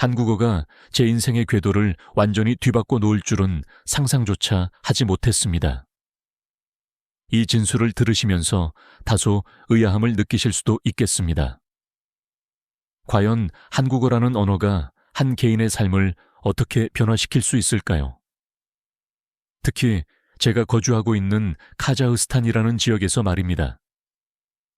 한국어가 제 인생의 궤도를 완전히 뒤바꿔 놓을 줄은 상상조차 하지 못했습니다. 이 진술을 들으시면서 다소 의아함을 느끼실 수도 있겠습니다. 과연 한국어라는 언어가 한 개인의 삶을 어떻게 변화시킬 수 있을까요? 특히 제가 거주하고 있는 카자흐스탄이라는 지역에서 말입니다.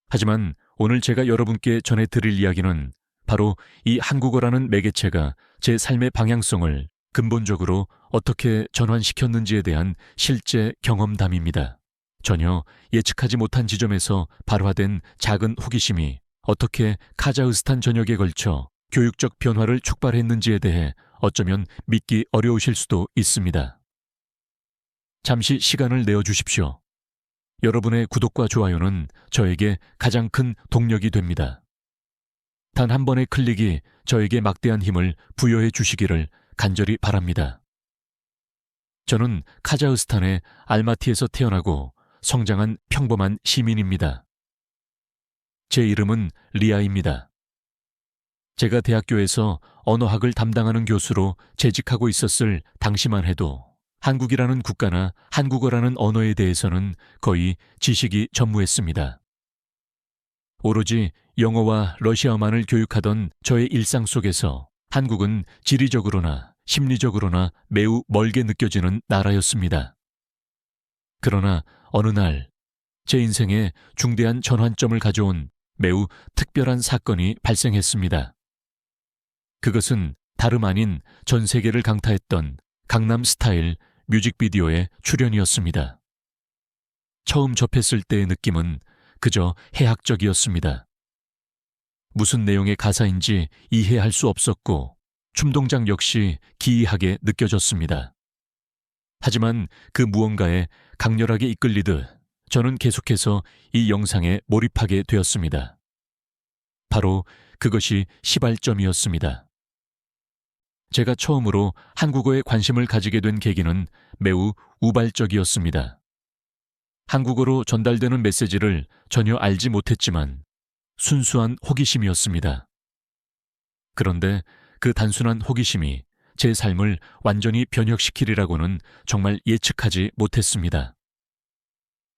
하지만 오늘 제가 여러분께 전해드릴 이야기는 바로 이 한국어라는 매개체가 제 삶의 방향성을 근본적으로 어떻게 전환시켰는지에 대한 실제 경험담입니다. 전혀 예측하지 못한 지점에서 발화된 작은 호기심이 어떻게 카자흐스탄 전역에 걸쳐 교육적 변화를 촉발했는지에 대해 어쩌면 믿기 어려우실 수도 있습니다. 잠시 시간을 내어주십시오. 여러분의 구독과 좋아요는 저에게 가장 큰 동력이 됩니다. 단 한 번의 클릭이 저에게 막대한 힘을 부여해 주시기를 간절히 바랍니다. 저는 카자흐스탄의 알마티에서 태어나고 성장한 평범한 시민입니다. 제 이름은 리아입니다. 제가 대학교에서 언어학을 담당하는 교수로 재직하고 있었을 당시만 해도 한국이라는 국가나 한국어라는 언어에 대해서는 거의 지식이 전무했습니다. 오로지 영어와 러시아어만을 교육하던 저의 일상 속에서 한국은 지리적으로나 심리적으로나 매우 멀게 느껴지는 나라였습니다. 그러나 어느 날 제 인생에 중대한 전환점을 가져온 매우 특별한 사건이 발생했습니다. 그것은 다름 아닌 전 세계를 강타했던 강남 스타일 뮤직비디오의 출연이었습니다. 처음 접했을 때의 느낌은 그저 해학적이었습니다. 무슨 내용의 가사인지 이해할 수 없었고 춤동작 역시 기이하게 느껴졌습니다. 하지만 그 무언가에 강렬하게 이끌리듯 저는 계속해서 이 영상에 몰입하게 되었습니다. 바로 그것이 시발점이었습니다. 제가 처음으로 한국어에 관심을 가지게 된 계기는 매우 우발적이었습니다. 한국어로 전달되는 메시지를 전혀 알지 못했지만 순수한 호기심이었습니다. 그런데 그 단순한 호기심이 제 삶을 완전히 변혁시키리라고는 정말 예측하지 못했습니다.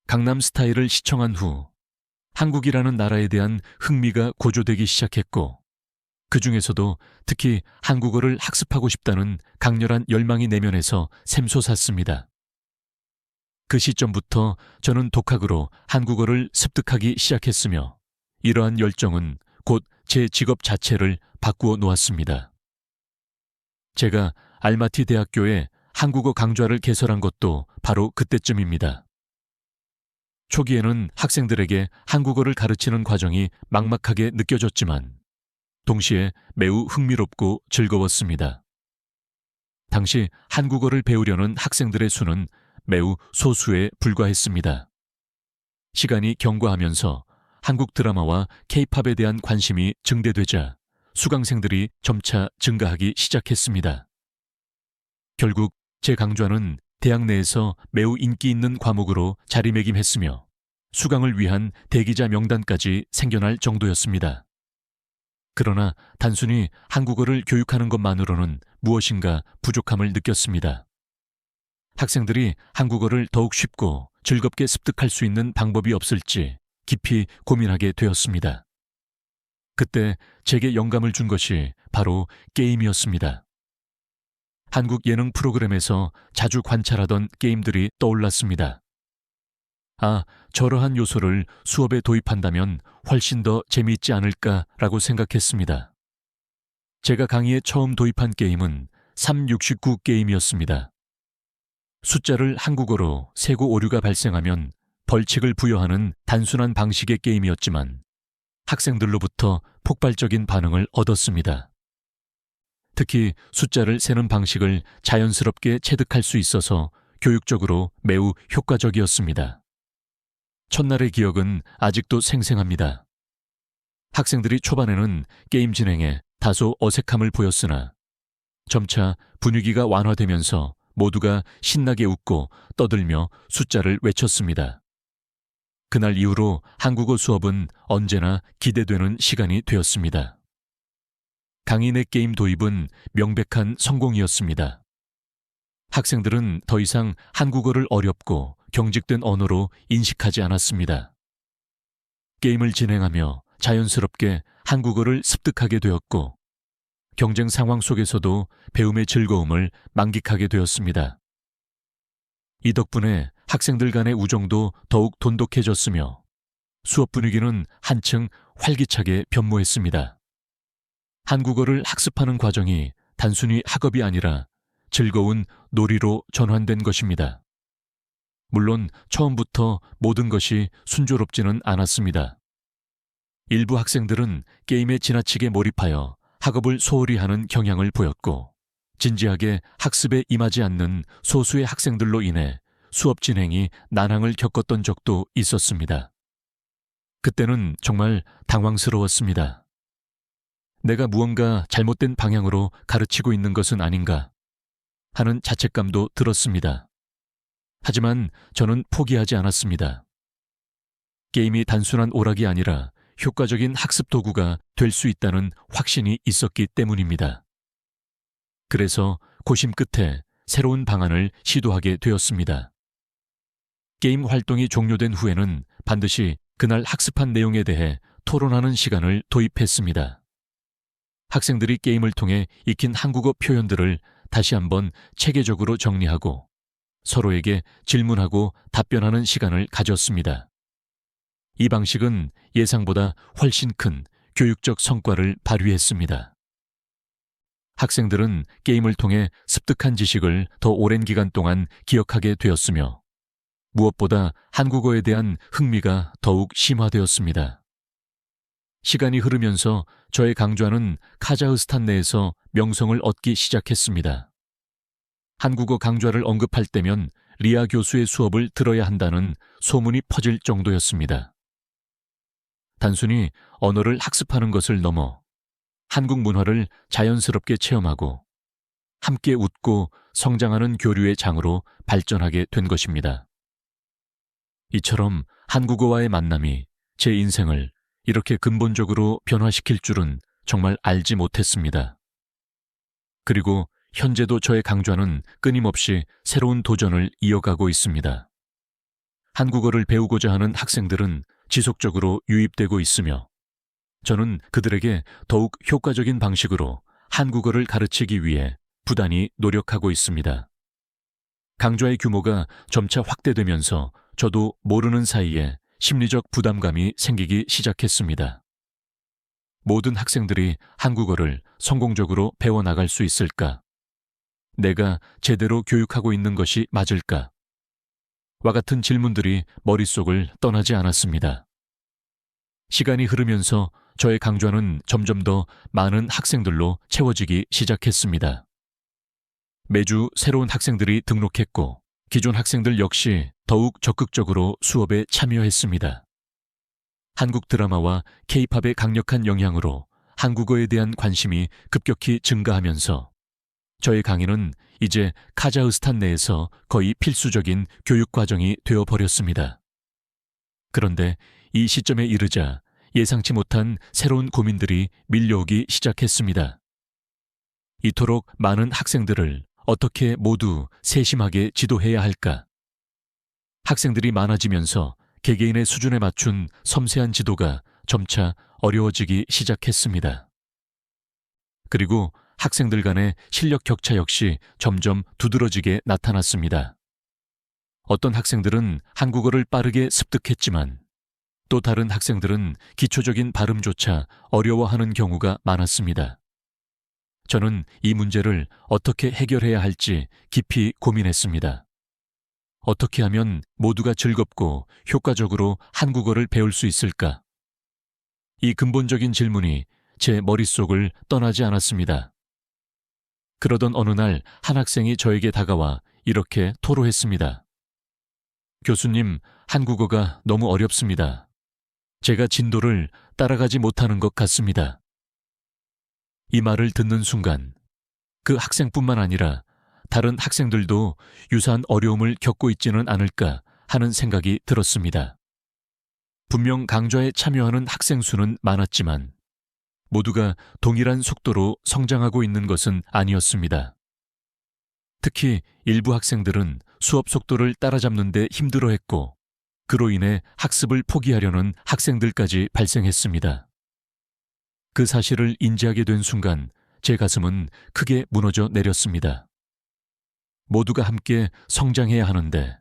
강남 스타일을 시청한 후 한국이라는 나라에 대한 흥미가 고조되기 시작했고 그 중에서도 특히 한국어를 학습하고 싶다는 강렬한 열망이 내면에서 샘솟았습니다. 그 시점부터 저는 독학으로 한국어를 습득하기 시작했으며 이러한 열정은 곧 제 직업 자체를 바꾸어 놓았습니다. 제가 알마티 대학교에 한국어 강좌를 개설한 것도 바로 그때쯤입니다. 초기에는 학생들에게 한국어를 가르치는 과정이 막막하게 느껴졌지만 동시에 매우 흥미롭고 즐거웠습니다. 당시 한국어를 배우려는 학생들의 수는 매우 소수에 불과했습니다. 시간이 경과하면서 한국 드라마와 K-팝에 대한 관심이 증대되자 수강생들이 점차 증가하기 시작했습니다. 결국 제 강좌는 대학 내에서 매우 인기 있는 과목으로 자리매김했으며 수강을 위한 대기자 명단까지 생겨날 정도였습니다. 그러나 단순히 한국어를 교육하는 것만으로는 무엇인가 부족함을 느꼈습니다. 학생들이 한국어를 더욱 쉽고 즐겁게 습득할 수 있는 방법이 없을지 깊이 고민하게 되었습니다. 그때 제게 영감을 준 것이 바로 게임이었습니다. 한국 예능 프로그램에서 자주 관찰하던 게임들이 떠올랐습니다. 저러한 요소를 수업에 도입한다면 훨씬 더 재미있지 않을까라고 생각했습니다. 제가 강의에 처음 도입한 게임은 369 게임이었습니다. 숫자를 한국어로 세고 오류가 발생하면 벌칙을 부여하는 단순한 방식의 게임이었지만 학생들로부터 폭발적인 반응을 얻었습니다. 특히 숫자를 세는 방식을 자연스럽게 체득할 수 있어서 교육적으로 매우 효과적이었습니다. 첫날의 기억은 아직도 생생합니다. 학생들이 초반에는 게임 진행에 다소 어색함을 보였으나 점차 분위기가 완화되면서 모두가 신나게 웃고 떠들며 숫자를 외쳤습니다. 그날 이후로 한국어 수업은 언제나 기대되는 시간이 되었습니다. 강의 내 게임 도입은 명백한 성공이었습니다. 학생들은 더 이상 한국어를 어렵고 경직된 언어로 인식하지 않았습니다. 게임을 진행하며 자연스럽게 한국어를 습득하게 되었고, 경쟁 상황 속에서도 배움의 즐거움을 만끽하게 되었습니다. 이 덕분에 학생들 간의 우정도 더욱 돈독해졌으며 수업 분위기는 한층 활기차게 변모했습니다. 한국어를 학습하는 과정이 단순히 학업이 아니라 즐거운 놀이로 전환된 것입니다. 물론 처음부터 모든 것이 순조롭지는 않았습니다. 일부 학생들은 게임에 지나치게 몰입하여 학업을 소홀히 하는 경향을 보였고, 진지하게 학습에 임하지 않는 소수의 학생들로 인해 수업 진행이 난항을 겪었던 적도 있었습니다. 그때는 정말 당황스러웠습니다. 내가 무언가 잘못된 방향으로 가르치고 있는 것은 아닌가 하는 자책감도 들었습니다. 하지만 저는 포기하지 않았습니다. 게임이 단순한 오락이 아니라 효과적인 학습 도구가 될 수 있다는 확신이 있었기 때문입니다. 그래서 고심 끝에 새로운 방안을 시도하게 되었습니다. 게임 활동이 종료된 후에는 반드시 그날 학습한 내용에 대해 토론하는 시간을 도입했습니다. 학생들이 게임을 통해 익힌 한국어 표현들을 다시 한번 체계적으로 정리하고 서로에게 질문하고 답변하는 시간을 가졌습니다. 이 방식은 예상보다 훨씬 큰 교육적 성과를 발휘했습니다. 학생들은 게임을 통해 습득한 지식을 더 오랜 기간 동안 기억하게 되었으며, 무엇보다 한국어에 대한 흥미가 더욱 심화되었습니다. 시간이 흐르면서 저의 강좌는 카자흐스탄 내에서 명성을 얻기 시작했습니다. 한국어 강좌를 언급할 때면 리아 교수의 수업을 들어야 한다는 소문이 퍼질 정도였습니다. 단순히 언어를 학습하는 것을 넘어 한국 문화를 자연스럽게 체험하고 함께 웃고 성장하는 교류의 장으로 발전하게 된 것입니다. 이처럼 한국어와의 만남이 제 인생을 이렇게 근본적으로 변화시킬 줄은 정말 알지 못했습니다. 그리고 현재도 저의 강좌는 끊임없이 새로운 도전을 이어가고 있습니다. 한국어를 배우고자 하는 학생들은 지속적으로 유입되고 있으며, 저는 그들에게 더욱 효과적인 방식으로 한국어를 가르치기 위해 부단히 노력하고 있습니다. 강좌의 규모가 점차 확대되면서 저도 모르는 사이에 심리적 부담감이 생기기 시작했습니다. 모든 학생들이 한국어를 성공적으로 배워나갈 수 있을까? 내가 제대로 교육하고 있는 것이 맞을까? 와 같은 질문들이 머릿속을 떠나지 않았습니다. 시간이 흐르면서 저의 강좌는 점점 더 많은 학생들로 채워지기 시작했습니다. 매주 새로운 학생들이 등록했고, 기존 학생들 역시 더욱 적극적으로 수업에 참여했습니다. 한국 드라마와 K-팝의 강력한 영향으로 한국어에 대한 관심이 급격히 증가하면서 저의 강의는 이제 카자흐스탄 내에서 거의 필수적인 교육 과정이 되어버렸습니다. 그런데 이 시점에 이르자 예상치 못한 새로운 고민들이 밀려오기 시작했습니다. 이토록 많은 학생들을 어떻게 모두 세심하게 지도해야 할까? 학생들이 많아지면서 개개인의 수준에 맞춘 섬세한 지도가 점차 어려워지기 시작했습니다. 그리고 학생들 간의 실력 격차 역시 점점 두드러지게 나타났습니다. 어떤 학생들은 한국어를 빠르게 습득했지만 또 다른 학생들은 기초적인 발음조차 어려워하는 경우가 많았습니다. 저는 이 문제를 어떻게 해결해야 할지 깊이 고민했습니다. 어떻게 하면 모두가 즐겁고 효과적으로 한국어를 배울 수 있을까? 이 근본적인 질문이 제 머릿속을 떠나지 않았습니다. 그러던 어느 날 한 학생이 저에게 다가와 이렇게 토로했습니다. 교수님, 한국어가 너무 어렵습니다. 제가 진도를 따라가지 못하는 것 같습니다. 이 말을 듣는 순간 그 학생뿐만 아니라 다른 학생들도 유사한 어려움을 겪고 있지는 않을까 하는 생각이 들었습니다. 분명 강좌에 참여하는 학생 수는 많았지만 모두가 동일한 속도로 성장하고 있는 것은 아니었습니다. 특히 일부 학생들은 수업 속도를 따라잡는 데 힘들어했고, 그로 인해 학습을 포기하려는 학생들까지 발생했습니다. 그 사실을 인지하게 된 순간 제 가슴은 크게 무너져 내렸습니다. 모두가 함께 성장해야 하는데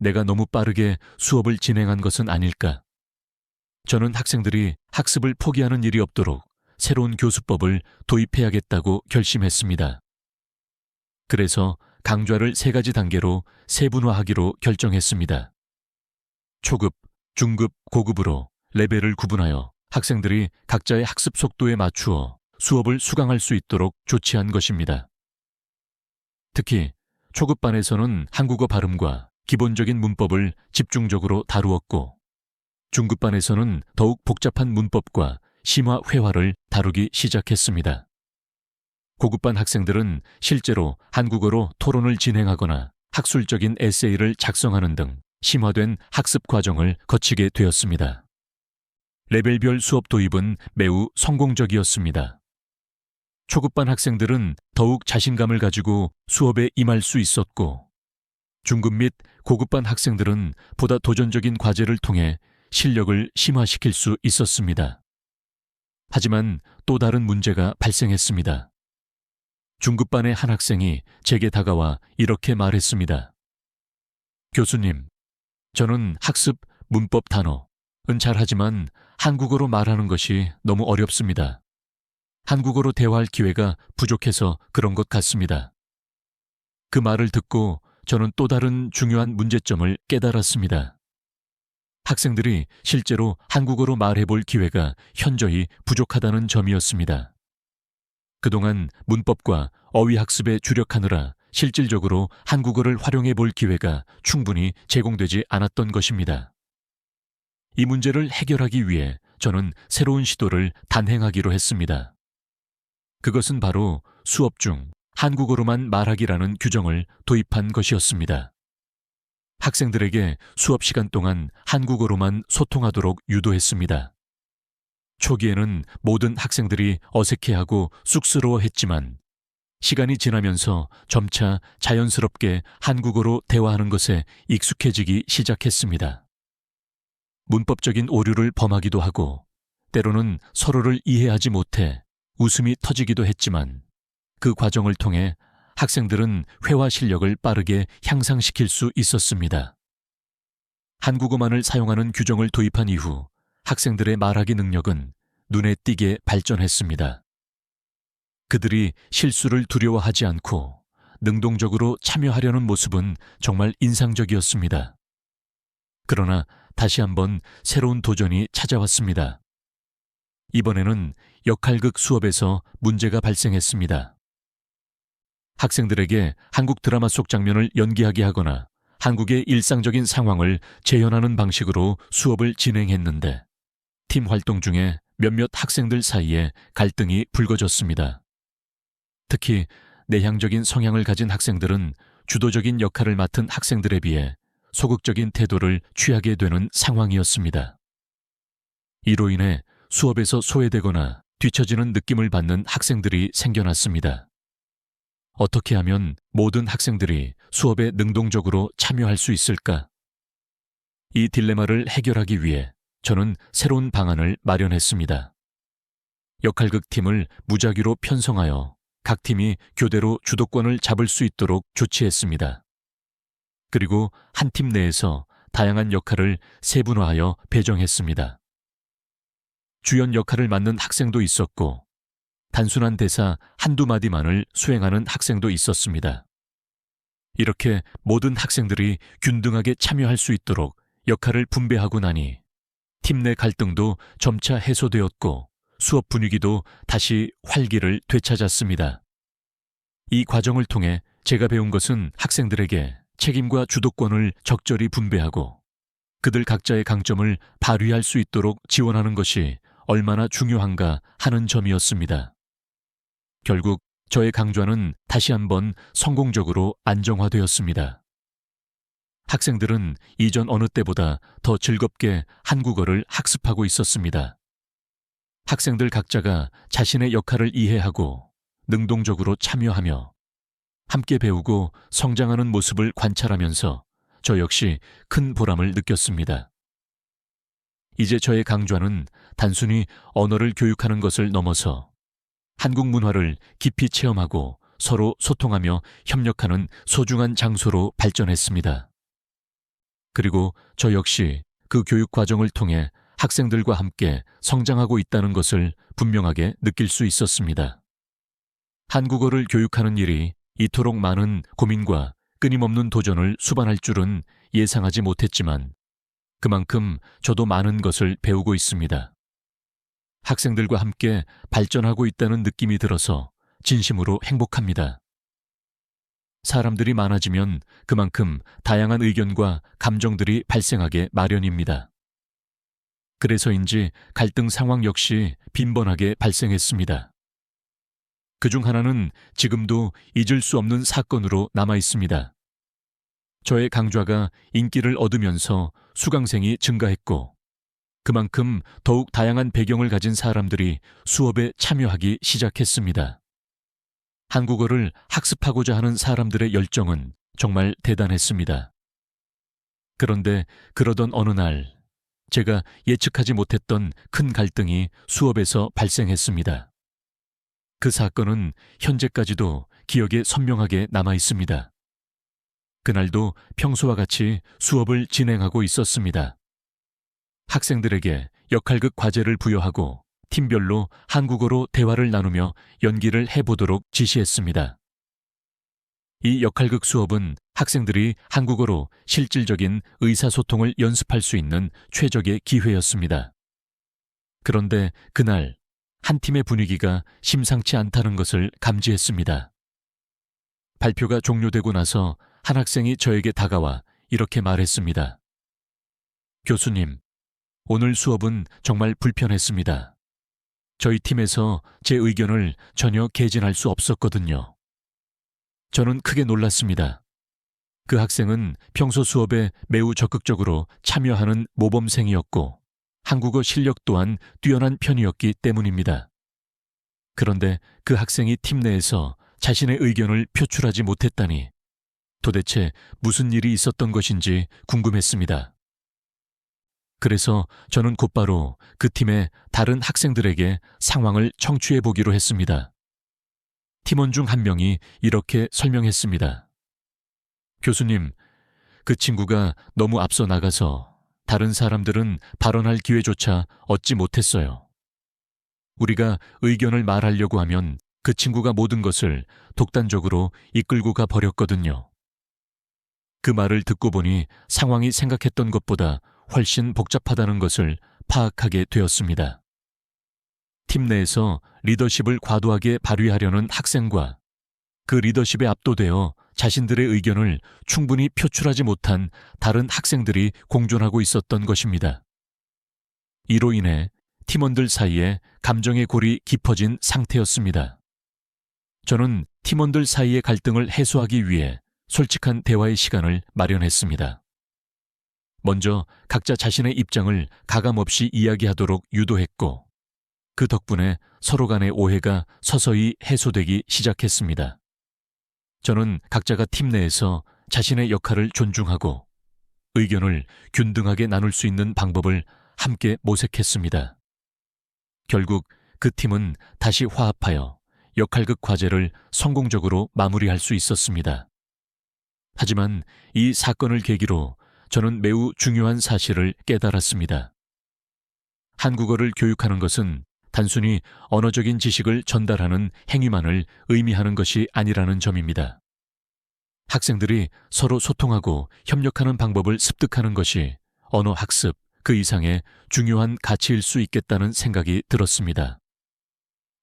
내가 너무 빠르게 수업을 진행한 것은 아닐까? 저는 학생들이 학습을 포기하는 일이 없도록 새로운 교수법을 도입해야겠다고 결심했습니다. 그래서 강좌를 3가지 단계로 세분화하기로 결정했습니다. 초급, 중급, 고급으로 레벨을 구분하여 학생들이 각자의 학습 속도에 맞추어 수업을 수강할 수 있도록 조치한 것입니다. 특히 초급반에서는 한국어 발음과 기본적인 문법을 집중적으로 다루었고, 중급반에서는 더욱 복잡한 문법과 심화 회화를 다루기 시작했습니다. 고급반 학생들은 실제로 한국어로 토론을 진행하거나 학술적인 에세이를 작성하는 등 심화된 학습 과정을 거치게 되었습니다. 레벨별 수업 도입은 매우 성공적이었습니다. 초급반 학생들은 더욱 자신감을 가지고 수업에 임할 수 있었고, 중급 및 고급반 학생들은 보다 도전적인 과제를 통해 실력을 심화시킬 수 있었습니다. 하지만 또 다른 문제가 발생했습니다. 중급반의 한 학생이 제게 다가와 이렇게 말했습니다. 교수님, 저는 학습, 문법 단어는 잘하지만 한국어로 말하는 것이 너무 어렵습니다. 한국어로 대화할 기회가 부족해서 그런 것 같습니다. 그 말을 듣고 저는 또 다른 중요한 문제점을 깨달았습니다. 학생들이 실제로 한국어로 말해볼 기회가 현저히 부족하다는 점이었습니다. 그동안 문법과 어휘 학습에 주력하느라 실질적으로 한국어를 활용해 볼 기회가 충분히 제공되지 않았던 것입니다. 이 문제를 해결하기 위해 저는 새로운 시도를 단행하기로 했습니다. 그것은 바로 수업 중 한국어로만 말하기라는 규정을 도입한 것이었습니다. 학생들에게 수업 시간 동안 한국어로만 소통하도록 유도했습니다. 초기에는 모든 학생들이 어색해하고 쑥스러워했지만 시간이 지나면서 점차 자연스럽게 한국어로 대화하는 것에 익숙해지기 시작했습니다. 문법적인 오류를 범하기도 하고 때로는 서로를 이해하지 못해 웃음이 터지기도 했지만 그 과정을 통해 학생들은 회화 실력을 빠르게 향상시킬 수 있었습니다. 한국어만을 사용하는 규정을 도입한 이후 학생들의 말하기 능력은 눈에 띄게 발전했습니다. 그들이 실수를 두려워하지 않고 능동적으로 참여하려는 모습은 정말 인상적이었습니다. 그러나 다시 한번 새로운 도전이 찾아왔습니다. 이번에는 역할극 수업에서 문제가 발생했습니다. 학생들에게 한국 드라마 속 장면을 연기하게 하거나 한국의 일상적인 상황을 재현하는 방식으로 수업을 진행했는데 팀 활동 중에 몇몇 학생들 사이에 갈등이 불거졌습니다. 특히 내향적인 성향을 가진 학생들은 주도적인 역할을 맡은 학생들에 비해 소극적인 태도를 취하게 되는 상황이었습니다. 이로 인해 수업에서 소외되거나 뒤처지는 느낌을 받는 학생들이 생겨났습니다. 어떻게 하면 모든 학생들이 수업에 능동적으로 참여할 수 있을까? 이 딜레마를 해결하기 위해 저는 새로운 방안을 마련했습니다. 역할극 팀을 무작위로 편성하여 각 팀이 교대로 주도권을 잡을 수 있도록 조치했습니다. 그리고 한 팀 내에서 다양한 역할을 세분화하여 배정했습니다. 주연 역할을 맡는 학생도 있었고 단순한 대사 한두 마디만을 수행하는 학생도 있었습니다. 이렇게 모든 학생들이 균등하게 참여할 수 있도록 역할을 분배하고 나니 팀 내 갈등도 점차 해소되었고 수업 분위기도 다시 활기를 되찾았습니다. 이 과정을 통해 제가 배운 것은 학생들에게 책임과 주도권을 적절히 분배하고 그들 각자의 강점을 발휘할 수 있도록 지원하는 것이 얼마나 중요한가 하는 점이었습니다. 결국 저의 강좌는 다시 한번 성공적으로 안정화되었습니다. 학생들은 이전 어느 때보다 더 즐겁게 한국어를 학습하고 있었습니다. 학생들 각자가 자신의 역할을 이해하고 능동적으로 참여하며 함께 배우고 성장하는 모습을 관찰하면서 저 역시 큰 보람을 느꼈습니다. 이제 저의 강좌는 단순히 언어를 교육하는 것을 넘어서 한국 문화를 깊이 체험하고 서로 소통하며 협력하는 소중한 장소로 발전했습니다. 그리고 저 역시 그 교육 과정을 통해 학생들과 함께 성장하고 있다는 것을 분명하게 느낄 수 있었습니다. 한국어를 교육하는 일이 이토록 많은 고민과 끊임없는 도전을 수반할 줄은 예상하지 못했지만 그만큼 저도 많은 것을 배우고 있습니다. 학생들과 함께 발전하고 있다는 느낌이 들어서 진심으로 행복합니다. 사람들이 많아지면 그만큼 다양한 의견과 감정들이 발생하게 마련입니다. 그래서인지 갈등 상황 역시 빈번하게 발생했습니다. 그중 하나는 지금도 잊을 수 없는 사건으로 남아 있습니다. 저의 강좌가 인기를 얻으면서 수강생이 증가했고 그만큼 더욱 다양한 배경을 가진 사람들이 수업에 참여하기 시작했습니다. 한국어를 학습하고자 하는 사람들의 열정은 정말 대단했습니다. 그런데 그러던 어느 날 제가 예측하지 못했던 큰 갈등이 수업에서 발생했습니다. 그 사건은 현재까지도 기억에 선명하게 남아 있습니다. 그날도 평소와 같이 수업을 진행하고 있었습니다. 학생들에게 역할극 과제를 부여하고 팀별로 한국어로 대화를 나누며 연기를 해보도록 지시했습니다. 이 역할극 수업은 학생들이 한국어로 실질적인 의사소통을 연습할 수 있는 최적의 기회였습니다. 그런데 그날 한 팀의 분위기가 심상치 않다는 것을 감지했습니다. 발표가 종료되고 나서 한 학생이 저에게 다가와 이렇게 말했습니다. 교수님, 오늘 수업은 정말 불편했습니다. 저희 팀에서 제 의견을 전혀 개진할 수 없었거든요. 저는 크게 놀랐습니다. 그 학생은 평소 수업에 매우 적극적으로 참여하는 모범생이었고 한국어 실력 또한 뛰어난 편이었기 때문입니다. 그런데 그 학생이 팀 내에서 자신의 의견을 표출하지 못했다니 도대체 무슨 일이 있었던 것인지 궁금했습니다. 그래서 저는 곧바로 그 팀의 다른 학생들에게 상황을 청취해 보기로 했습니다. 팀원 중 한 명이 이렇게 설명했습니다. 교수님, 그 친구가 너무 앞서 나가서 다른 사람들은 발언할 기회조차 얻지 못했어요. 우리가 의견을 말하려고 하면 그 친구가 모든 것을 독단적으로 이끌고 가 버렸거든요. 그 말을 듣고 보니 상황이 생각했던 것보다 훨씬 복잡하다는 것을 파악하게 되었습니다. 팀 내에서 리더십을 과도하게 발휘하려는 학생과 그 리더십에 압도되어 자신들의 의견을 충분히 표출하지 못한 다른 학생들이 공존하고 있었던 것입니다. 이로 인해 팀원들 사이에 감정의 골이 깊어진 상태였습니다. 저는 팀원들 사이의 갈등을 해소하기 위해 솔직한 대화의 시간을 마련했습니다. 먼저 각자 자신의 입장을 가감없이 이야기하도록 유도했고 그 덕분에 서로 간의 오해가 서서히 해소되기 시작했습니다. 저는 각자가 팀 내에서 자신의 역할을 존중하고 의견을 균등하게 나눌 수 있는 방법을 함께 모색했습니다. 결국 그 팀은 다시 화합하여 역할극 과제를 성공적으로 마무리할 수 있었습니다. 하지만 이 사건을 계기로 저는 매우 중요한 사실을 깨달았습니다. 한국어를 교육하는 것은 단순히 언어적인 지식을 전달하는 행위만을 의미하는 것이 아니라는 점입니다. 학생들이 서로 소통하고 협력하는 방법을 습득하는 것이 언어 학습 그 이상의 중요한 가치일 수 있겠다는 생각이 들었습니다.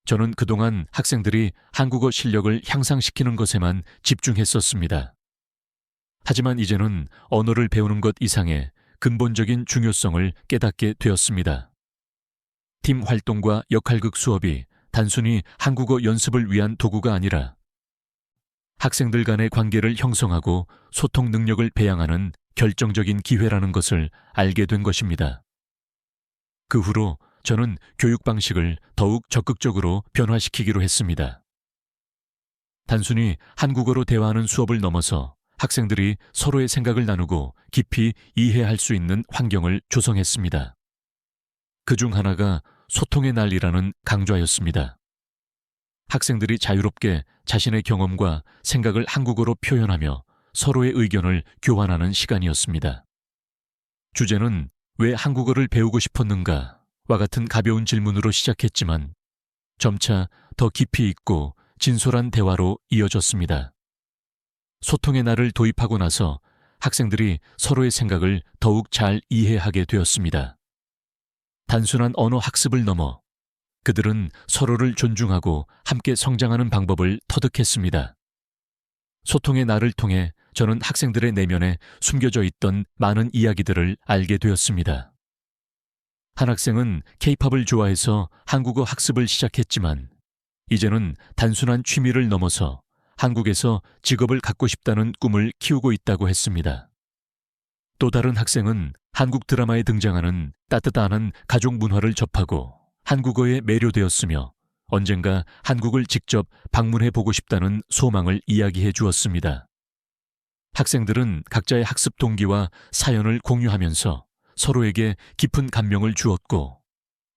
저는 그동안 학생들이 한국어 실력을 향상시키는 것에만 집중했었습니다. 하지만 이제는 언어를 배우는 것 이상의 근본적인 중요성을 깨닫게 되었습니다. 팀 활동과 역할극 수업이 단순히 한국어 연습을 위한 도구가 아니라 학생들 간의 관계를 형성하고 소통 능력을 배양하는 결정적인 기회라는 것을 알게 된 것입니다. 그 후로 저는 교육 방식을 더욱 적극적으로 변화시키기로 했습니다. 단순히 한국어로 대화하는 수업을 넘어서 학생들이 서로의 생각을 나누고 깊이 이해할 수 있는 환경을 조성했습니다. 그중 하나가 소통의 날이라는 강좌였습니다. 학생들이 자유롭게 자신의 경험과 생각을 한국어로 표현하며 서로의 의견을 교환하는 시간이었습니다. 주제는 왜 한국어를 배우고 싶었는가와 같은 가벼운 질문으로 시작했지만 점차 더 깊이 있고 진솔한 대화로 이어졌습니다. 소통의 날을 도입하고 나서 학생들이 서로의 생각을 더욱 잘 이해하게 되었습니다. 단순한 언어 학습을 넘어 그들은 서로를 존중하고 함께 성장하는 방법을 터득했습니다. 소통의 날을 통해 저는 학생들의 내면에 숨겨져 있던 많은 이야기들을 알게 되었습니다. 한 학생은 K-팝을 좋아해서 한국어 학습을 시작했지만 이제는 단순한 취미를 넘어서 한국에서 직업을 갖고 싶다는 꿈을 키우고 있다고 했습니다. 또 다른 학생은 한국 드라마에 등장하는 따뜻한 가족 문화를 접하고 한국어에 매료되었으며 언젠가 한국을 직접 방문해 보고 싶다는 소망을 이야기해 주었습니다. 학생들은 각자의 학습 동기와 사연을 공유하면서 서로에게 깊은 감명을 주었고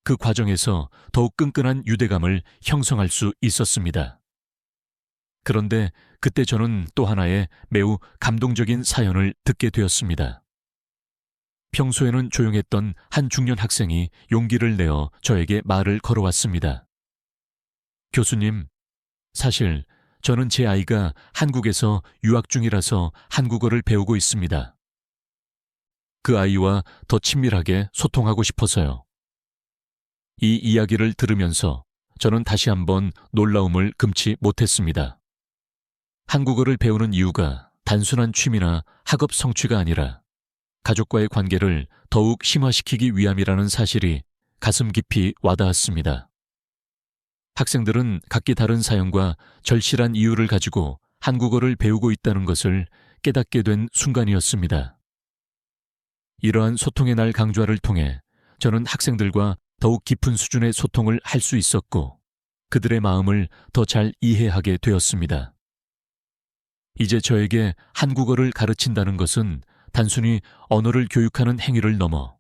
그 과정에서 더욱 끈끈한 유대감을 형성할 수 있었습니다. 그런데 그때 저는 또 하나의 매우 감동적인 사연을 듣게 되었습니다. 평소에는 조용했던 한 중년 학생이 용기를 내어 저에게 말을 걸어왔습니다. 교수님, 사실 저는 제 아이가 한국에서 유학 중이라서 한국어를 배우고 있습니다. 그 아이와 더 친밀하게 소통하고 싶어서요. 이 이야기를 들으면서 저는 다시 한번 놀라움을 금치 못했습니다. 한국어를 배우는 이유가 단순한 취미나 학업 성취가 아니라 가족과의 관계를 더욱 심화시키기 위함이라는 사실이 가슴 깊이 와닿았습니다. 학생들은 각기 다른 사연과 절실한 이유를 가지고 한국어를 배우고 있다는 것을 깨닫게 된 순간이었습니다. 이러한 소통의 날 강좌를 통해 저는 학생들과 더욱 깊은 수준의 소통을 할 수 있었고 그들의 마음을 더 잘 이해하게 되었습니다. 이제 저에게 한국어를 가르친다는 것은 단순히 언어를 교육하는 행위를 넘어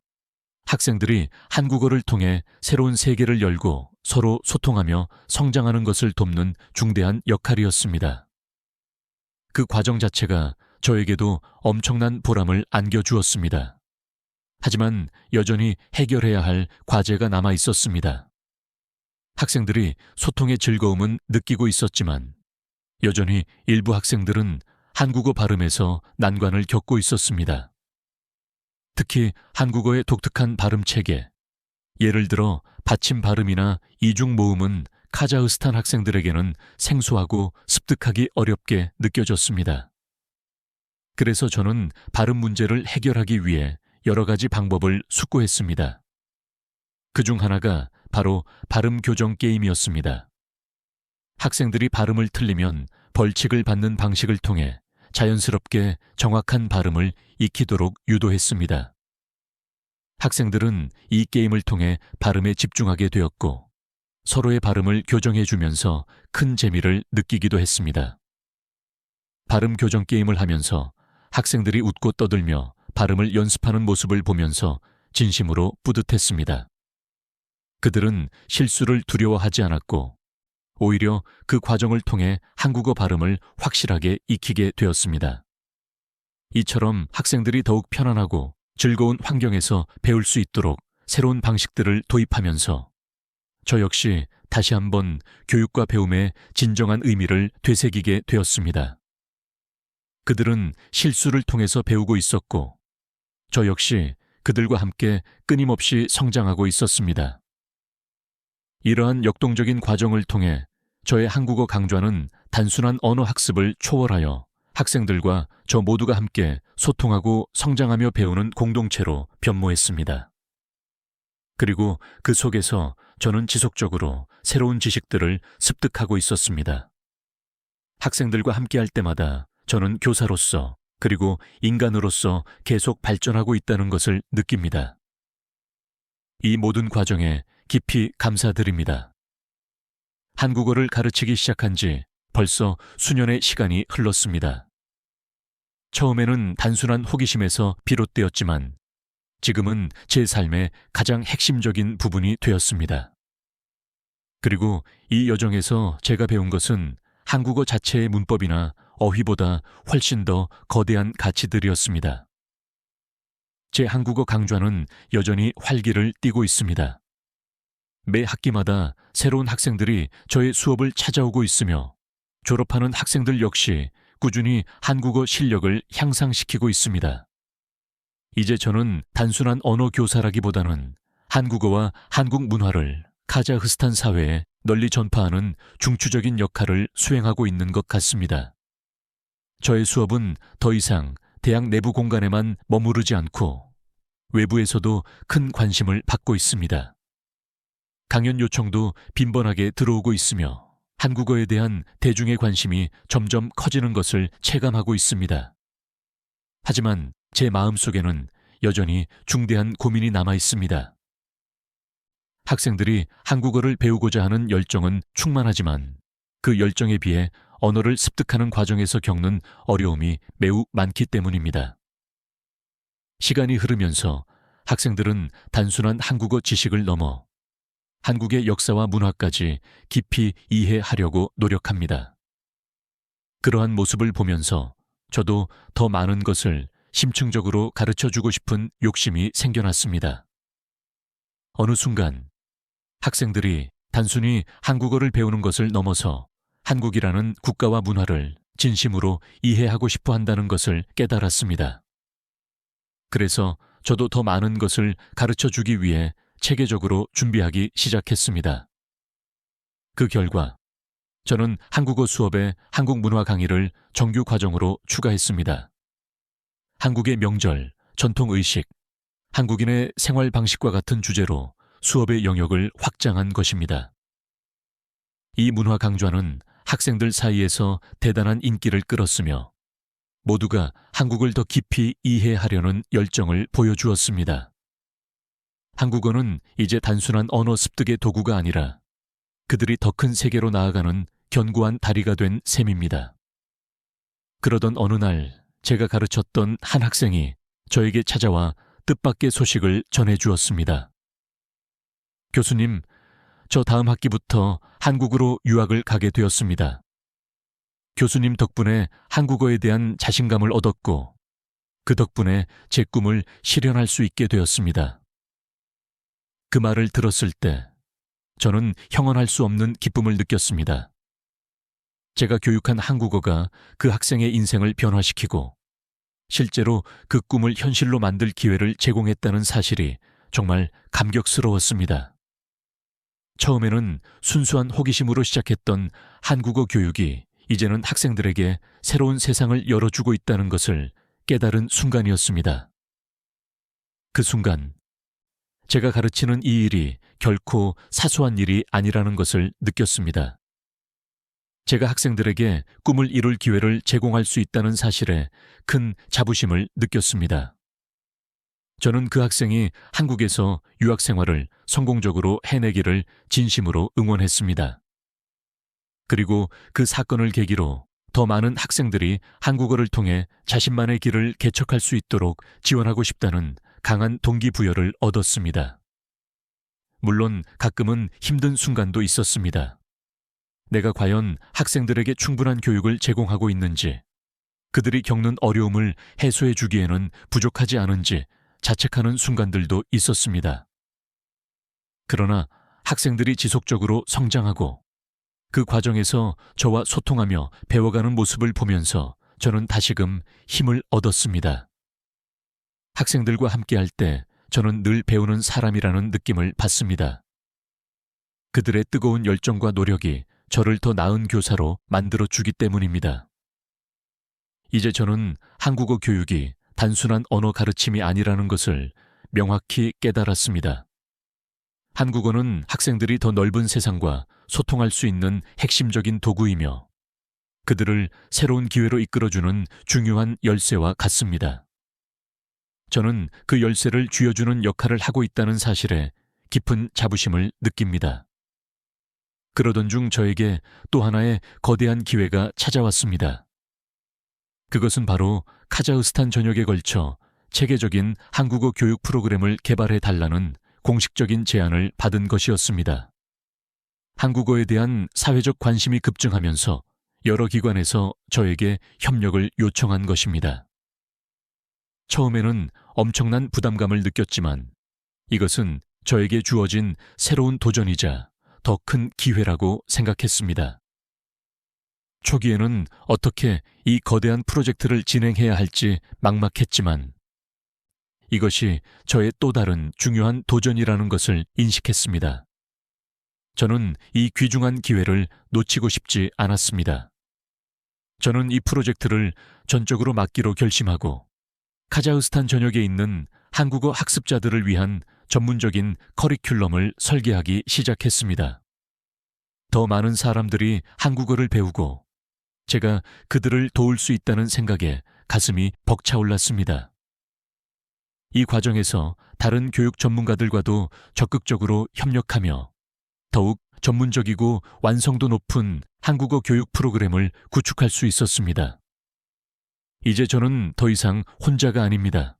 학생들이 한국어를 통해 새로운 세계를 열고 서로 소통하며 성장하는 것을 돕는 중대한 역할이었습니다. 그 과정 자체가 저에게도 엄청난 보람을 안겨주었습니다. 하지만 여전히 해결해야 할 과제가 남아 있었습니다. 학생들이 소통의 즐거움은 느끼고 있었지만 여전히 일부 학생들은 한국어 발음에서 난관을 겪고 있었습니다. 특히 한국어의 독특한 발음 체계, 예를 들어 받침 발음이나 이중 모음은 카자흐스탄 학생들에게는 생소하고 습득하기 어렵게 느껴졌습니다. 그래서 저는 발음 문제를 해결하기 위해 여러 가지 방법을 숙고했습니다. 그중 하나가 바로 발음 교정 게임이었습니다. 학생들이 발음을 틀리면 벌칙을 받는 방식을 통해 자연스럽게 정확한 발음을 익히도록 유도했습니다. 학생들은 이 게임을 통해 발음에 집중하게 되었고 서로의 발음을 교정해주면서 큰 재미를 느끼기도 했습니다. 발음 교정 게임을 하면서 학생들이 웃고 떠들며 발음을 연습하는 모습을 보면서 진심으로 뿌듯했습니다. 그들은 실수를 두려워하지 않았고 오히려 그 과정을 통해 한국어 발음을 확실하게 익히게 되었습니다. 이처럼 학생들이 더욱 편안하고 즐거운 환경에서 배울 수 있도록 새로운 방식들을 도입하면서 저 역시 다시 한번 교육과 배움의 진정한 의미를 되새기게 되었습니다. 그들은 실수를 통해서 배우고 있었고 저 역시 그들과 함께 끊임없이 성장하고 있었습니다. 이러한 역동적인 과정을 통해 저의 한국어 강좌는 단순한 언어 학습을 초월하여 학생들과 저 모두가 함께 소통하고 성장하며 배우는 공동체로 변모했습니다. 그리고 그 속에서 저는 지속적으로 새로운 지식들을 습득하고 있었습니다. 학생들과 함께할 때마다 저는 교사로서 그리고 인간으로서 계속 발전하고 있다는 것을 느낍니다. 이 모든 과정에 깊이 감사드립니다. 한국어를 가르치기 시작한 지 벌써 수년의 시간이 흘렀습니다. 처음에는 단순한 호기심에서 비롯되었지만 지금은 제 삶의 가장 핵심적인 부분이 되었습니다. 그리고 이 여정에서 제가 배운 것은 한국어 자체의 문법이나 어휘보다 훨씬 더 거대한 가치들이었습니다. 제 한국어 강좌는 여전히 활기를 띠고 있습니다. 매 학기마다 새로운 학생들이 저의 수업을 찾아오고 있으며 졸업하는 학생들 역시 꾸준히 한국어 실력을 향상시키고 있습니다. 이제 저는 단순한 언어 교사라기보다는 한국어와 한국 문화를 카자흐스탄 사회에 널리 전파하는 중추적인 역할을 수행하고 있는 것 같습니다. 저의 수업은 더 이상 대학 내부 공간에만 머무르지 않고 외부에서도 큰 관심을 받고 있습니다. 강연 요청도 빈번하게 들어오고 있으며 한국어에 대한 대중의 관심이 점점 커지는 것을 체감하고 있습니다. 하지만 제 마음속에는 여전히 중대한 고민이 남아 있습니다. 학생들이 한국어를 배우고자 하는 열정은 충만하지만 그 열정에 비해 언어를 습득하는 과정에서 겪는 어려움이 매우 많기 때문입니다. 시간이 흐르면서 학생들은 단순한 한국어 지식을 넘어 한국의 역사와 문화까지 깊이 이해하려고 노력합니다. 그러한 모습을 보면서 저도 더 많은 것을 심층적으로 가르쳐주고 싶은 욕심이 생겨났습니다. 어느 순간 학생들이 단순히 한국어를 배우는 것을 넘어서 한국이라는 국가와 문화를 진심으로 이해하고 싶어 한다는 것을 깨달았습니다. 그래서 저도 더 많은 것을 가르쳐주기 위해 체계적으로 준비하기 시작했습니다. 그 결과 저는 한국어 수업에 한국 문화 강의를 정규 과정으로 추가했습니다. 한국의 명절, 전통의식, 한국인의 생활 방식과 같은 주제로 수업의 영역을 확장한 것입니다. 이 문화 강좌는 학생들 사이에서 대단한 인기를 끌었으며 모두가 한국을 더 깊이 이해하려는 열정을 보여주었습니다. 한국어는 이제 단순한 언어 습득의 도구가 아니라 그들이 더 큰 세계로 나아가는 견고한 다리가 된 셈입니다. 그러던 어느 날 제가 가르쳤던 한 학생이 저에게 찾아와 뜻밖의 소식을 전해주었습니다. 교수님, 저 다음 학기부터 한국으로 유학을 가게 되었습니다. 교수님 덕분에 한국어에 대한 자신감을 얻었고 그 덕분에 제 꿈을 실현할 수 있게 되었습니다. 그 말을 들었을 때 저는 형언할 수 없는 기쁨을 느꼈습니다. 제가 교육한 한국어가 그 학생의 인생을 변화시키고 실제로 그 꿈을 현실로 만들 기회를 제공했다는 사실이 정말 감격스러웠습니다. 처음에는 순수한 호기심으로 시작했던 한국어 교육이 이제는 학생들에게 새로운 세상을 열어주고 있다는 것을 깨달은 순간이었습니다. 그 순간 제가 가르치는 이 일이 결코 사소한 일이 아니라는 것을 느꼈습니다. 제가 학생들에게 꿈을 이룰 기회를 제공할 수 있다는 사실에 큰 자부심을 느꼈습니다. 저는 그 학생이 한국에서 유학 생활을 성공적으로 해내기를 진심으로 응원했습니다. 그리고 그 사건을 계기로 더 많은 학생들이 한국어를 통해 자신만의 길을 개척할 수 있도록 지원하고 싶다는 강한 동기부여를 얻었습니다. 물론 가끔은 힘든 순간도 있었습니다. 내가 과연 학생들에게 충분한 교육을 제공하고 있는지, 그들이 겪는 어려움을 해소해 주기에는 부족하지 않은지 자책하는 순간들도 있었습니다. 그러나 학생들이 지속적으로 성장하고 그 과정에서 저와 소통하며 배워가는 모습을 보면서 저는 다시금 힘을 얻었습니다. 학생들과 함께할 때 저는 늘 배우는 사람이라는 느낌을 받습니다. 그들의 뜨거운 열정과 노력이 저를 더 나은 교사로 만들어주기 때문입니다. 이제 저는 한국어 교육이 단순한 언어 가르침이 아니라는 것을 명확히 깨달았습니다. 한국어는 학생들이 더 넓은 세상과 소통할 수 있는 핵심적인 도구이며 그들을 새로운 기회로 이끌어주는 중요한 열쇠와 같습니다. 저는 그 열쇠를 쥐어주는 역할을 하고 있다는 사실에 깊은 자부심을 느낍니다. 그러던 중 저에게 또 하나의 거대한 기회가 찾아왔습니다. 그것은 바로 카자흐스탄 전역에 걸쳐 체계적인 한국어 교육 프로그램을 개발해 달라는 공식적인 제안을 받은 것이었습니다. 한국어에 대한 사회적 관심이 급증하면서 여러 기관에서 저에게 협력을 요청한 것입니다. 처음에는 엄청난 부담감을 느꼈지만 이것은 저에게 주어진 새로운 도전이자 더 큰 기회라고 생각했습니다. 초기에는 어떻게 이 거대한 프로젝트를 진행해야 할지 막막했지만 이것이 저의 또 다른 중요한 도전이라는 것을 인식했습니다. 저는 이 귀중한 기회를 놓치고 싶지 않았습니다. 저는 이 프로젝트를 전적으로 맡기로 결심하고 카자흐스탄 전역에 있는 한국어 학습자들을 위한 전문적인 커리큘럼을 설계하기 시작했습니다. 더 많은 사람들이 한국어를 배우고 제가 그들을 도울 수 있다는 생각에 가슴이 벅차올랐습니다. 이 과정에서 다른 교육 전문가들과도 적극적으로 협력하며 더욱 전문적이고 완성도 높은 한국어 교육 프로그램을 구축할 수 있었습니다. 이제 저는 더 이상 혼자가 아닙니다.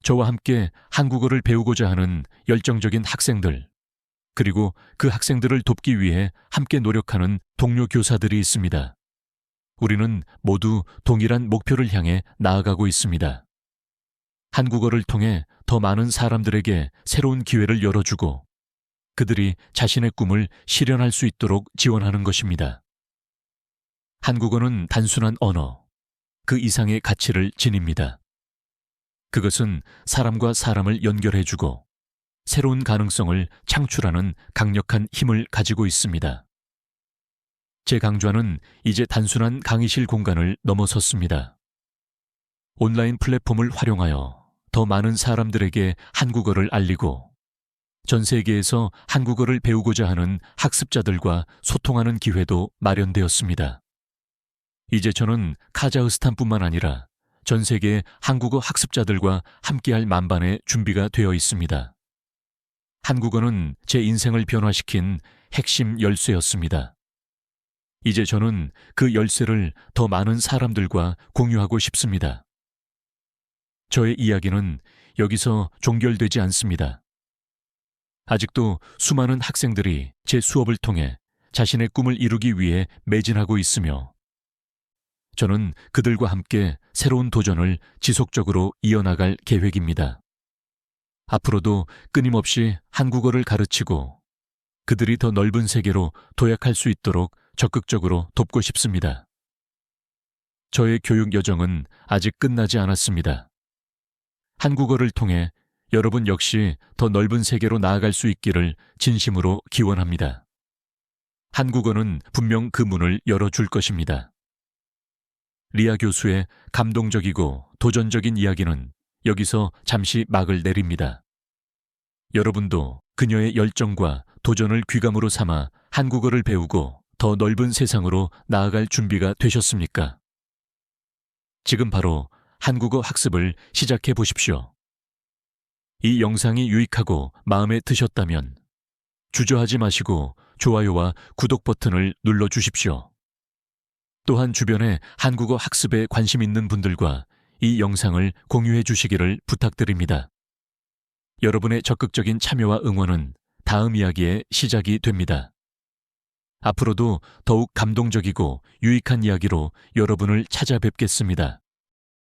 저와 함께 한국어를 배우고자 하는 열정적인 학생들, 그리고 그 학생들을 돕기 위해 함께 노력하는 동료 교사들이 있습니다. 우리는 모두 동일한 목표를 향해 나아가고 있습니다. 한국어를 통해 더 많은 사람들에게 새로운 기회를 열어주고 그들이 자신의 꿈을 실현할 수 있도록 지원하는 것입니다. 한국어는 단순한 언어, 그 이상의 가치를 지닙니다. 그것은 사람과 사람을 연결해주고 새로운 가능성을 창출하는 강력한 힘을 가지고 있습니다. 제 강좌는 이제 단순한 강의실 공간을 넘어섰습니다. 온라인 플랫폼을 활용하여 더 많은 사람들에게 한국어를 알리고 전 세계에서 한국어를 배우고자 하는 학습자들과 소통하는 기회도 마련되었습니다. 이제 저는 카자흐스탄뿐만 아니라 전 세계의 한국어 학습자들과 함께할 만반의 준비가 되어 있습니다. 한국어는 제 인생을 변화시킨 핵심 열쇠였습니다. 이제 저는 그 열쇠를 더 많은 사람들과 공유하고 싶습니다. 저의 이야기는 여기서 종결되지 않습니다. 아직도 수많은 학생들이 제 수업을 통해 자신의 꿈을 이루기 위해 매진하고 있으며 저는 그들과 함께 새로운 도전을 지속적으로 이어나갈 계획입니다. 앞으로도 끊임없이 한국어를 가르치고 그들이 더 넓은 세계로 도약할 수 있도록 적극적으로 돕고 싶습니다. 저의 교육 여정은 아직 끝나지 않았습니다. 한국어를 통해 여러분 역시 더 넓은 세계로 나아갈 수 있기를 진심으로 기원합니다. 한국어는 분명 그 문을 열어줄 것입니다. 리아 교수의 감동적이고 도전적인 이야기는 여기서 잠시 막을 내립니다. 여러분도 그녀의 열정과 도전을 귀감으로 삼아 한국어를 배우고 더 넓은 세상으로 나아갈 준비가 되셨습니까? 지금 바로 한국어 학습을 시작해 보십시오. 이 영상이 유익하고 마음에 드셨다면 주저하지 마시고 좋아요와 구독 버튼을 눌러주십시오. 또한 주변에 한국어 학습에 관심 있는 분들과 이 영상을 공유해 주시기를 부탁드립니다. 여러분의 적극적인 참여와 응원은 다음 이야기의 시작이 됩니다. 앞으로도 더욱 감동적이고 유익한 이야기로 여러분을 찾아뵙겠습니다.